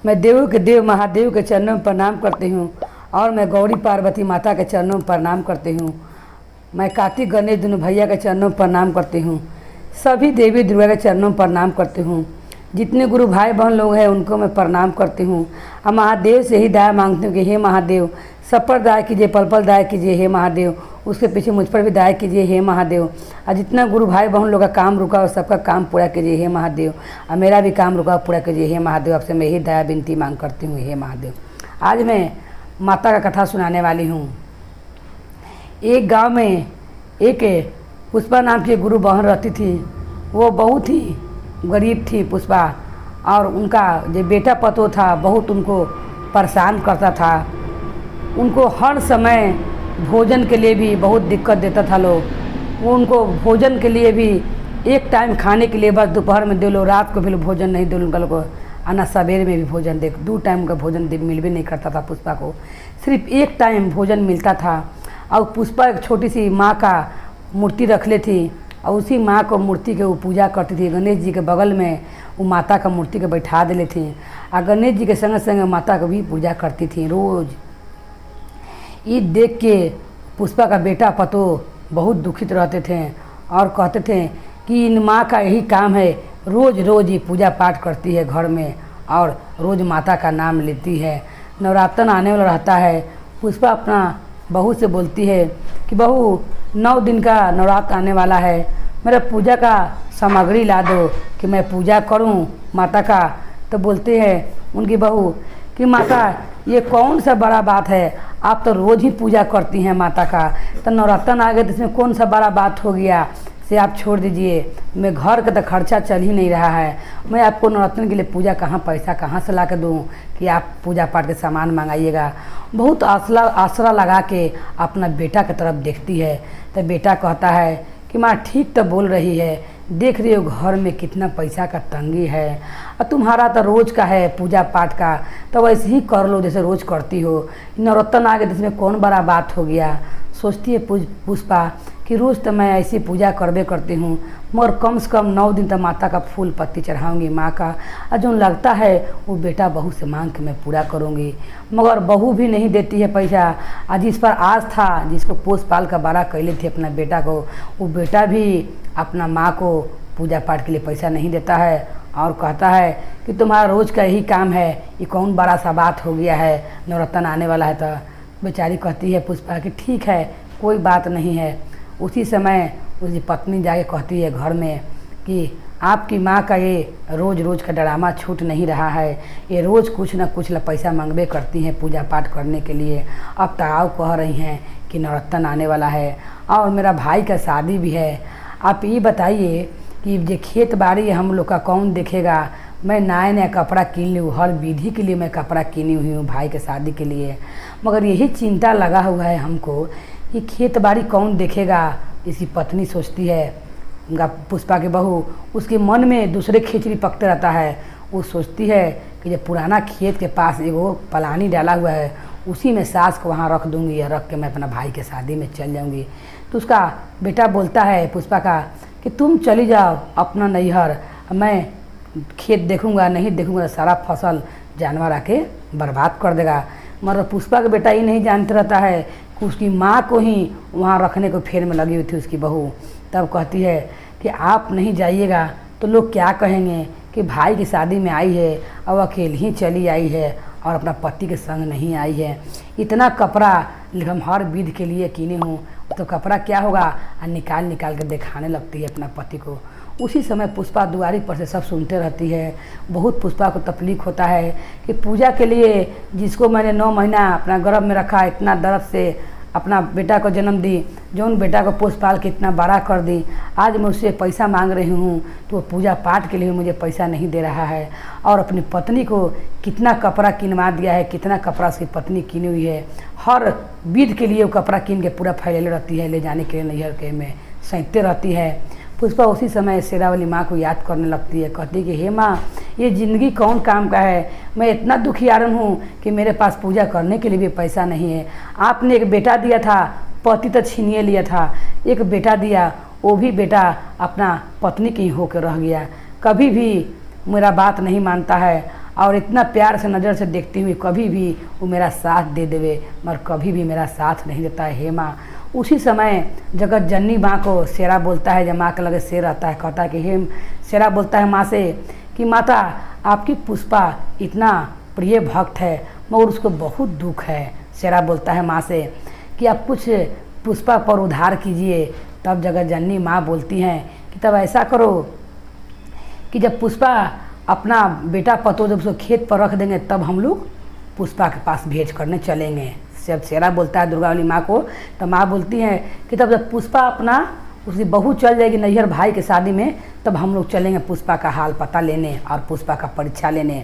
मैं देवों के देव महादेव के चरणों में प्रणाम करती हूँ और मैं गौरी पार्वती माता के चरणों में प्रणाम करती हूँ। मैं कार्तिक गणेश दोनों भैया के चरणों में प्रणाम करती हूँ। सभी देवी दुर्गा के चरणों में प्रणाम करती हूँ। जितने गुरु भाई बहन लोग हैं उनको मैं प्रणाम करती हूँ और महादेव से ही दया मांगती हूँ कि हे महादेव सब पर दया कीजिए, पल पल दया कीजिए हे महादेव। उसके पीछे मुझ पर भी दया कीजिए हे महादेव। और जितना गुरु भाई बहन लोग का काम रुका और सबका काम पूरा कीजिए हे महादेव। और मेरा भी काम रुका पूरा कीजिए हे महादेव। आपसे मैं यही दया विनती मांग करती हूँ हे महादेव। आज मैं माता का कथा सुनाने वाली हूँ। एक गांव में एक पुष्पा नाम की गुरु बहन रहती थी। वो बहुत ही गरीब थी पुष्पा, और उनका जो बेटा पतो था बहुत उनको परेशान करता था। उनको हर समय भोजन के लिए भी बहुत दिक्कत देता था लोग। वो उनको भोजन के लिए भी एक टाइम खाने के लिए बस दोपहर में दे लो, रात को भी भोजन नहीं दे लो उनका लोग, आना सवेरे में भी भोजन दे, 2 टाइम का भोजन मिल भी नहीं करता था पुष्पा को। सिर्फ एक टाइम भोजन मिलता था। और पुष्पा एक छोटी सी माँ का मूर्ति रख ले थी और उसी माँ को मूर्ति के वो पूजा करती थी। गणेश जी के बगल में वो माता का मूर्ति के बैठा देले थी और गणेश जी के संग संग माता को भी पूजा करती थी रोज़। ये देख के पुष्पा का बेटा पतो बहुत दुखित रहते थे और कहते थे कि इन माँ का यही काम है, रोज़ रोज़ ये पूजा पाठ करती है घर में और रोज़ माता का नाम लेती है। नवरात्र आने वाला रहता है। पुष्पा अपना बहू से बोलती है कि बहू 9 दिन का नवरात्र आने वाला है, मेरा पूजा का सामग्री ला दो कि मैं पूजा करूं माता का। तो बोलते हैं उनकी बहू कि माता ये कौन सा बड़ा बात है, आप तो रोज़ ही पूजा करती हैं माता का, तो नवरात्र आ गए तो इसमें कौन सा बड़ा बात हो गया, से आप छोड़ दीजिए। मैं घर का तो खर्चा चल ही नहीं रहा है, मैं आपको नवरात्र के लिए पूजा पैसा कहाँ से ला के दूँ कि आप पूजा पाठ के सामान मंगाइएगा। बहुत आसरा लगा के अपना बेटा की तरफ देखती है। तो बेटा कहता है कि माँ ठीक तो बोल रही है, देख रही हो घर में कितना पैसा का तंगी है और तुम्हारा तो रोज़ का है पूजा पाठ का, तो वैसे ही कर लो जैसे रोज़ करती हो। नवरात्र आ गए तो इसमें कौन बड़ा बात हो गया। सोचती है पुष्पा कि रोज़ तो मैं ऐसी पूजा करबे करती हूँ, मगर कम से कम 9 दिन तक माता का फूल पत्ती चढ़ाऊँगी माँ का, और जो लगता है वो बेटा बहू से मांग के मैं पूरा करूँगी। मगर बहू भी नहीं देती है पैसा। और जिस पर आज था, जिसको पोस पाल का बड़ा कैले थे अपना बेटा को, वो बेटा भी अपना माँ को पूजा पाठ के लिए पैसा नहीं देता है और कहता है कि तुम्हारा रोज़ का यही काम है, ये कौन बड़ा सा बात हो गया है, नवरात्र आने वाला है। तो बेचारी कहती है पुष्पा कि ठीक है कोई बात नहीं है। उसी समय उसकी पत्नी जाके कहती है घर में कि आपकी माँ का ये रोज़ रोज़ का ड्रामा छूट नहीं रहा है, ये रोज़ कुछ न कुछ पैसा मांगबे करती हैं पूजा पाठ करने के लिए। अब ताऊ कह रही हैं कि नवरात्र आने वाला है और मेरा भाई का शादी भी है। आप ये बताइए कि जो खेत बाड़ी हम लोग का कौन देखेगा। मैं नया नया कपड़ा कीन लूँ, हर विधि के लिए मैं कपड़ा कीनी हुई हूँ भाई के शादी के लिए, मगर यही चिंता लगा हुआ है हमको कि खेत बाड़ी कौन देखेगा। इसकी पत्नी सोचती है, पुष्पा के बहू, उसके मन में दूसरे खिचड़ी पकते रहता है। वो सोचती है कि जब पुराना खेत के पास एगो पलानी डाला हुआ है, उसी में सास को वहाँ रख दूँगी या रख के मैं अपना भाई के शादी में चल जाऊँगी। तो उसका बेटा बोलता है पुष्पा का कि तुम चली जाओ अपना नैहर, मैं खेत देखूँगा, नहीं देखूँगा सारा फसल जानवर आके बर्बाद कर देगा। मगर पुष्पा का बेटा ये नहीं जानते रहता है कि उसकी माँ को ही वहाँ रखने को फेर में लगी हुई थी उसकी बहू। तब कहती है कि आप नहीं जाइएगा तो लोग क्या कहेंगे कि भाई की शादी में आई है और अकेली ही चली आई है और अपना पति के संग नहीं आई है। इतना कपड़ा हम हर विधि के लिए कीनी हूँ, तो कपड़ा क्या होगा, और निकाल निकाल के दिखाने लगती है अपना पति को। उसी समय पुष्पा दुआरी पर से सब सुनते रहती है। बहुत पुष्पा को तकलीफ होता है कि पूजा के लिए जिसको मैंने 9 महीना अपना गर्भ में रखा, इतना दर्द से अपना बेटा को जन्म दी, जो उन बेटा को पोस पाल के इतना बड़ा कर दी, आज मैं उससे पैसा मांग रही हूँ तो वो पूजा पाठ के लिए मुझे पैसा नहीं दे रहा है। और अपनी पत्नी को कितना कपड़ा किनवा दिया है, कितना कपड़ा उसकी पत्नी किनी हुई है। हर विधि के लिए वो कपड़ा किन के पूरा फैले रहती है, ले जाने के लिए नैहर के में सैंतते रहती है। पुष्पा उसी समय शेरावाली माँ को याद करने लगती है। कहती है कि हे माँ, ये ज़िंदगी कौन काम का है, मैं इतना दुखियारन हूँ कि मेरे पास पूजा करने के लिए भी पैसा नहीं है। आपने एक बेटा दिया था, पति तो छीनिए लिया था, एक बेटा दिया, वो भी बेटा अपना पत्नी की होकर रह गया, कभी भी मेरा बात नहीं मानता है। और इतना प्यार से नज़र से देखती हुई कभी भी वो मेरा साथ दे देवे, मगर कभी भी मेरा साथ नहीं देता है। हे माँ, उसी समय जगत जननी माँ को शेरा बोलता है, जब माँ के लगे शेर आता है, कहता है कि हे, शेरा बोलता है माँ से कि माता आपकी पुष्पा इतना प्रिय भक्त है मगर उसको बहुत दुख है। शेरा बोलता है माँ से कि आप कुछ पुष्पा पर उधार कीजिए। तब जगत जननी माँ बोलती हैं कि तब ऐसा करो कि जब पुष्पा अपना बेटा पतो जब उसको खेत पर रख देंगे तब हम लोग पुष्पा के पास भेंट करने चलेंगे। जब शेरा बोलता है दुर्गा वाली माँ को, तो माँ बोलती हैं कि तब जब पुष्पा अपना उसकी बहू चल जाएगी नैहर भाई के शादी में, तब हम लोग चलेंगे पुष्पा का हाल पता लेने और पुष्पा का परीक्षा लेने।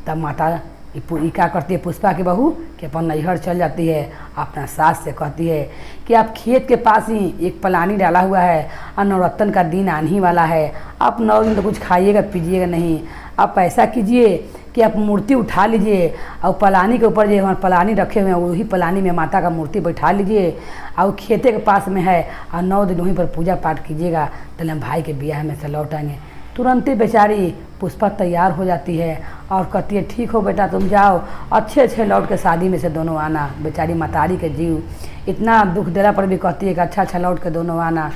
तब माता ये क्या करती है पुष्पा की बहू कि अपन नैहर चल जाती है, अपना सास से कहती है कि आप खेत के पास ही एक पलानी डाला हुआ है और नवरत्न का दिन आने ही वाला है, आप 9 दिन तो कुछ खाइएगा पीजिएगा नहीं। आप ऐसा कीजिए कि आप मूर्ति उठा लीजिए और पलानी के ऊपर जो हमारे पलानी रखे हुए हैं वही पलानी में माता का मूर्ति बैठा लीजिए और खेते के पास में है और 9 दिन वहीं पर पूजा पाठ कीजिएगा, तो हम भाई के ब्याह में से लौट आएंगे। तुरंत ही बेचारी पुष्पा तैयार हो जाती है और कहती है ठीक हो बेटा तुम जाओ, अच्छे लौट के शादी में से दोनों आना। बेचारी मतारी के जीव इतना दुख देला पर भी कहती है कि अच्छा लौट के दोनों आना।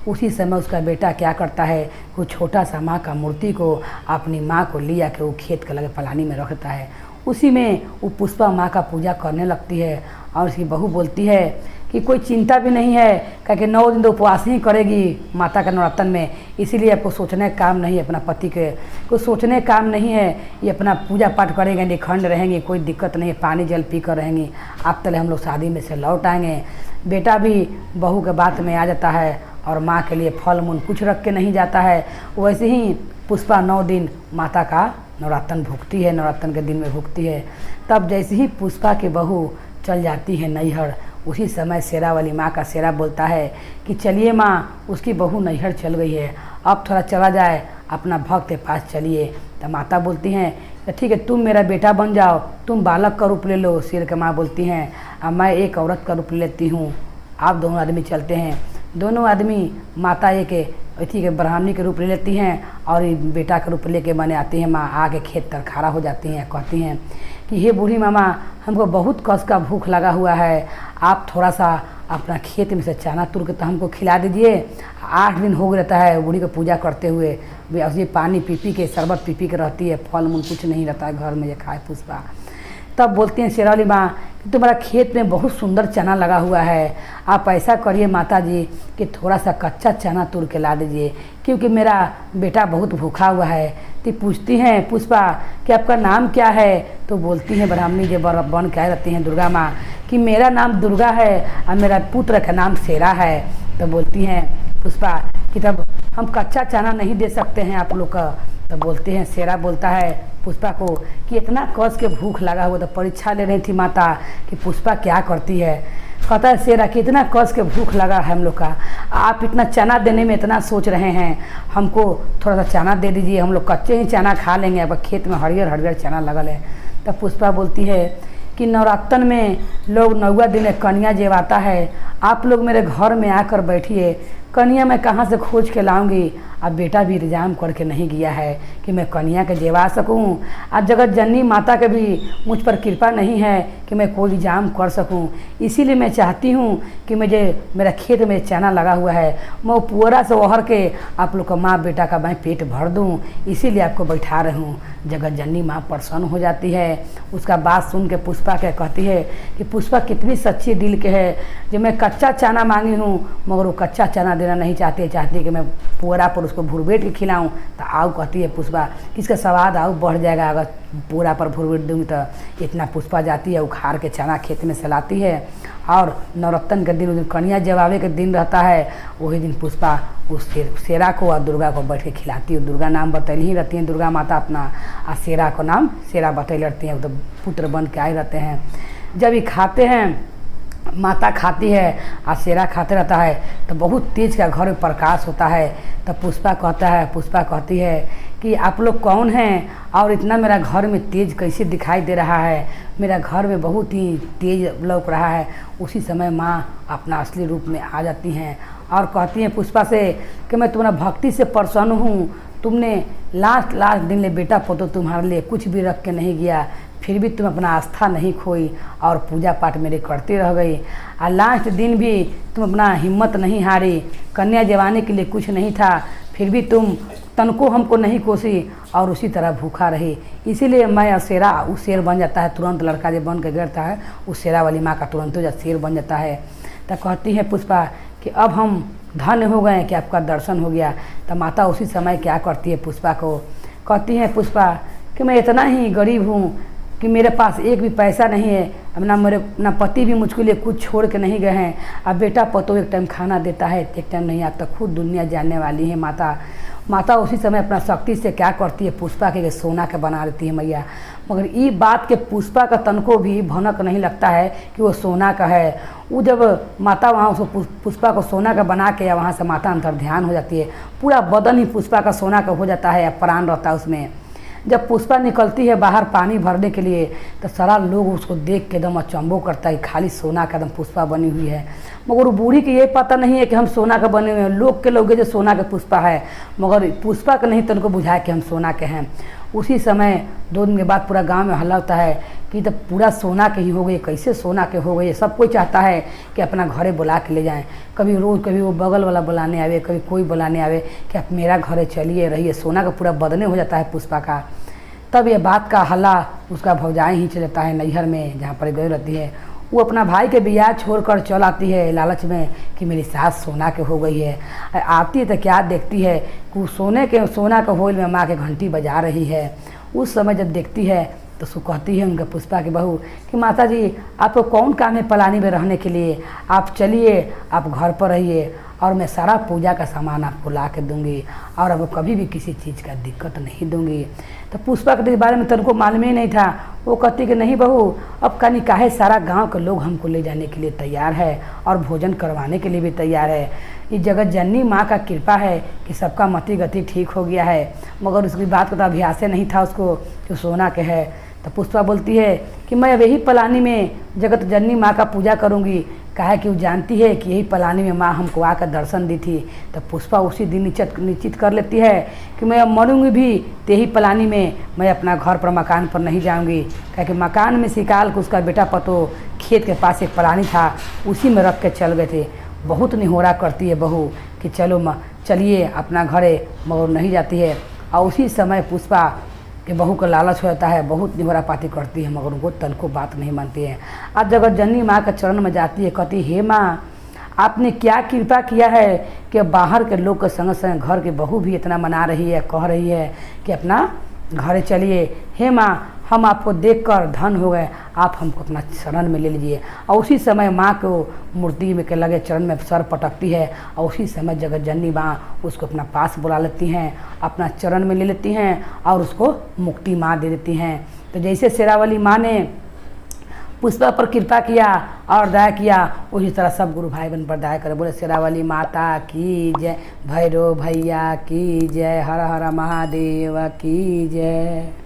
उसी समय उसका बेटा क्या करता है, वो छोटा सा माँ का मूर्ति को अपनी माँ को लिया के वो खेत के लगे पलानी में रखता है। उसी में वो पुष्पा माँ का पूजा करने लगती है और उसकी बहू बोलती है कि कोई चिंता भी नहीं है, क्योंकि 9 दिन तो उपवास ही करेगी माता का नवरात्र में, इसीलिए आपको सोचने का काम नहीं है, अपना पति के कोई सोचने का काम नहीं है, ये अपना पूजा पाठ करेंगे, निखंड रहेंगे, कोई दिक्कत नहीं है, पानी जल पी कर रहेंगी। अब तले हम लोग शादी में से लौट आएंगे। बेटा भी बहू के बात में आ जाता है और माँ के लिए फल मूल कुछ रख के नहीं जाता है। वैसे ही पुष्पा 9 दिन माता का नवरात्र भुगती है, नवरात्र के दिन में भुगती है। तब जैसे ही पुष्पा की बहू चल जाती है नैहर, उसी समय शेरा वाली माँ का शेरा बोलता है कि चलिए माँ, उसकी बहू नैहर चल गई है, अब थोड़ा चला जाए अपना भक्त के पास चलिए। तो माता बोलती हैं तो ठीक है तुम मेरा बेटा बन जाओ, तुम बालक का रूप ले लो। शेर की माँ बोलती हैं अब मैं एक औरत का रूप ले लेती हूँ, आप दोनों आदमी चलते हैं। दोनों आदमी माता एक अथी के ब्राह्मणी के रूप ले लेती हैं और बेटा का रूप लेके माने आती हैं। माँ आगे खेत तर खड़ा हो जाती हैं, कहती हैं कि हे बूढ़ी मामा, हमको बहुत कस का भूख लगा हुआ है, आप थोड़ा सा अपना खेत में से चना तुर के तो हमको खिला दीजिए। 8 दिन हो रहता है बूढ़ी को पूजा करते हुए, ये पानी पी के शरबत पी के रहती है, फल मूल कुछ नहीं रहता है घर में ये खाए पुष्पा। तब बोलती हैं शेरा वाली माँ कि तुम्हारा खेत में बहुत सुंदर चना लगा हुआ है, आप ऐसा करिए माता जी कि थोड़ा सा कच्चा चना तुर के ला दीजिए, क्योंकि मेरा बेटा बहुत भूखा हुआ है। तो पूछती हैं पुष्पा कि आपका नाम क्या है? तो बोलती हैं ब्राह्मणी जो बन के रहती हैं दुर्गा माँ कि मेरा नाम दुर्गा है और मेरा पुत्र का नाम शेरा है। तो बोलती हैं पुष्पा कि तब हम कच्चा चना नहीं दे सकते हैं आप लोग का। तो बोलते हैं शेरा बोलता है पुष्पा को कि इतना कस के भूख लगा हुआ, तो परीक्षा ले रही थी माता कि पुष्पा क्या करती है। कहता है शेरा कि इतना कस के भूख लगा है हम लोग का, आप इतना चना देने में इतना सोच रहे हैं, हमको थोड़ा सा चना दे दीजिए, हम लोग कच्चे ही चना खा लेंगे, अब खेत में हरियर चना लगल है। तब पुष्पा बोलती है कि नवरात्र में लोग 9वां दिन कन्या जेवाता है, आप लोग मेरे घर में आकर बैठिए, कन्या मैं कहाँ से खोज के लाऊंगी। अब बेटा भी इंतजाम करके नहीं गया है कि मैं कन्या के जेवा सकूं, आज जगत जननी माता के भी मुझ पर कृपा नहीं है कि मैं कोई इंतजाम कर सकूं। इसीलिए मैं चाहती हूं कि मुझे मेरा खेत में चना लगा हुआ है, मैं पूरा से ओहर के आप लोग का माँ बेटा का मैं पेट भर दूं, इसीलिए आपको बैठा रही हूँ। जगत जननी माँ प्रसन्न हो जाती है। उसका बात सुन के पुष्पा के कहती है कि पुष्पा कितनी सच्ची दिल के है, जो मैं कच्चा चना मांगी हूँ मगर वो कच्चा चना देना नहीं चाहती कि मैं पूरा पर उसको भुरबेट के खिलाऊं। तो आओ कहती है पुष्पा कि इसका स्वाद आओ बढ़ जाएगा अगर पूरा पर भुरबेट दूंगी। तो इतना पुष्पा जाती है, उखाड़ के चना खेत में से लाती है और नवरत्न के दिन उस दिन कन्या जवाबे के दिन रहता है, वही दिन पुष्पा उस शेरा को और दुर्गा को बैठ के खिलाती है। दुर्गा नाम बतैल ही रहती हैं दुर्गा माता अपना, और शेरा को नाम शेरा बतैल रहती हैं, तो पुत्र बन के आए रहते हैं। जब ये खाते हैं, माता खाती है और शेरा खाते रहता है, तो बहुत तेज का घर में प्रकाश होता है। तो पुष्पा कहती है कि आप लोग कौन हैं और इतना मेरा घर में तेज कैसे दिखाई दे रहा है, मेरा घर में बहुत ही तेज लौक रहा है। उसी समय माँ अपना असली रूप में आ जाती हैं और कहती हैं पुष्पा से कि मैं तुम्हारा भक्ति से प्रसन्न हूँ, तुमने लास्ट दिन ले बेटा पोतो तुम्हारे लिए कुछ भी रख के नहीं गया, फिर भी तुम अपना आस्था नहीं खोई और पूजा पाठ मेरे करते रह गई। और लास्ट दिन भी तुम अपना हिम्मत नहीं हारी, कन्या जवानी के लिए कुछ नहीं था, फिर भी तुम तनको हमको नहीं कोसी और उसी तरह भूखा रही। इसीलिए मैं शेरा उस शेर बन जाता है, तुरंत लड़का जब बन के गिरता है उस शेरा वाली माँ का तुरंत जब शेर बन जाता है। तब कहती है पुष्पा कि अब हम धन्य हो गए कि आपका दर्शन हो गया। तब माता उसी समय क्या करती है, पुष्पा को कहती है पुष्पा कि मैं इतना ही गरीब हूँ कि मेरे पास एक भी पैसा नहीं है, अब ना पति भी मुझके लिए कुछ छोड़ के नहीं गए हैं। अब बेटा पतो एक टाइम खाना देता है, एक टाइम नहीं, आता खुद दुनिया जानने वाली है माता उसी समय अपना शक्ति से क्या करती है, पुष्पा के सोना के बना देती है मैया। मगर ये बात के पुष्पा का तनको भी भनक नहीं लगता है कि वो सोना का है। वो जब माता वहाँ उसको पुष्पा को सोना का बना के या वहाँ से माता अंतर ध्यान हो जाती है, पूरा बदन ही पुष्पा का सोना का हो जाता है या प्राण रहता है उसमें। जब पुष्पा निकलती है बाहर पानी भरने के लिए तो सारा लोग उसको देख के एकदम अचंभो करता है, खाली सोना का एकदम पुष्पा बनी हुई है। मगर बूढ़ी की ये पता नहीं है कि हम सोना का बने हुए हैं, लोग के लोगे जो सोना के पुष्पा है, मगर पुष्पा का नहीं तो उनको बुझाए कि हम सोना के हैं। उसी समय 2 दिन के बाद पूरा गांव में हल्ला होता है कि तो पूरा सोना के ही हो गए, कैसे सोना के हो गए। सब कोई चाहता है कि अपना घरे बुला के ले जाएं, कभी रोज़ कभी वो बगल वाला बुलाने आवे, कभी कोई बुलाने आवे कि आप मेरा घरे चलिए रहिए। सोना का पूरा बदने हो जाता है पुष्पा का। तब ये बात का हल्ला उसका भौजाई ही चल जाता है नैहर में जहाँ पर गई रहती है। वो अपना भाई के बियाह छोड़कर चल आती है लालच में कि मेरी सास सोना के हो गई है। आती है तो क्या देखती है कि वो सोना के होल में माँ के घंटी बजा रही है। उस समय जब देखती है तो उसको कहती है उनके पुष्पा की बहू कि माता जी आपको कौन काम है पलानी में रहने के लिए, आप चलिए, आप घर पर रहिए और मैं सारा पूजा का सामान आपको ला के दूँगी और अब कभी भी किसी चीज़ का दिक्कत नहीं दूँगी। तो पुष्पा के बारे में तो उनको मालूम ही नहीं था। वो कहती कि नहीं बहू, अब का निकाह सारा गांव के लोग हमको ले जाने के लिए तैयार है और भोजन करवाने के लिए भी तैयार है। ये जगत जननी माँ का कृपा है कि सबका मति गति ठीक हो गया है। मगर उसकी बात का तो अभ्यास नहीं था उसको कि सोना के है। तो पुष्पा बोलती है कि मैं अब यही पलानी में जगत जननी माँ का पूजा करूँगी, कहा कि वो जानती है कि यही पलानी में माँ हमको आकर दर्शन दी थी। तो पुष्पा उसी दिन निश्चित कर लेती है कि मैं अब मरूँगी भी तो यही पलानी में, मैं अपना घर पर मकान पर नहीं जाऊँगी। कहा कि मकान में सिकाल को उसका बेटा पतो खेत के पास एक पलानी था, उसी में रख के चल गए थे। बहुत निहोरा करती है बहू कि चलिए अपना घरे, मगर नहीं जाती है। और उसी समय पुष्पा कि बहू का लालच हो जाता है, बहुत निहोरा पाती करती है, मगर उनको तन को बात नहीं मानती है। आज जगत जननी माँ के चरण में जाती है, कहती हे माँ आपने क्या कृपा किया है कि बाहर के लोग के संग संग घर के बहू भी इतना मना रही है, कह रही है कि अपना घरे चलिए। हे माँ हम आपको देखकर धन हो गए, आप हमको अपना चरण में ले लीजिए। और उसी समय माँ को मूर्ति में के लगे चरण में सर पटकती है और उसी समय जगत जननी माँ उसको अपना पास बुला लेती हैं, अपना चरण में ले लेती हैं और उसको मुक्ति माँ दे देती हैं। तो जैसे शेरावाली माँ ने पुष्पा पर कृपा किया और दया किया, उसी तरह सब गुरु भाई बहन पर दया करे। बोले शेरावाली माता की जय, भैरव भैया की जय, हर हर महादेव की जय।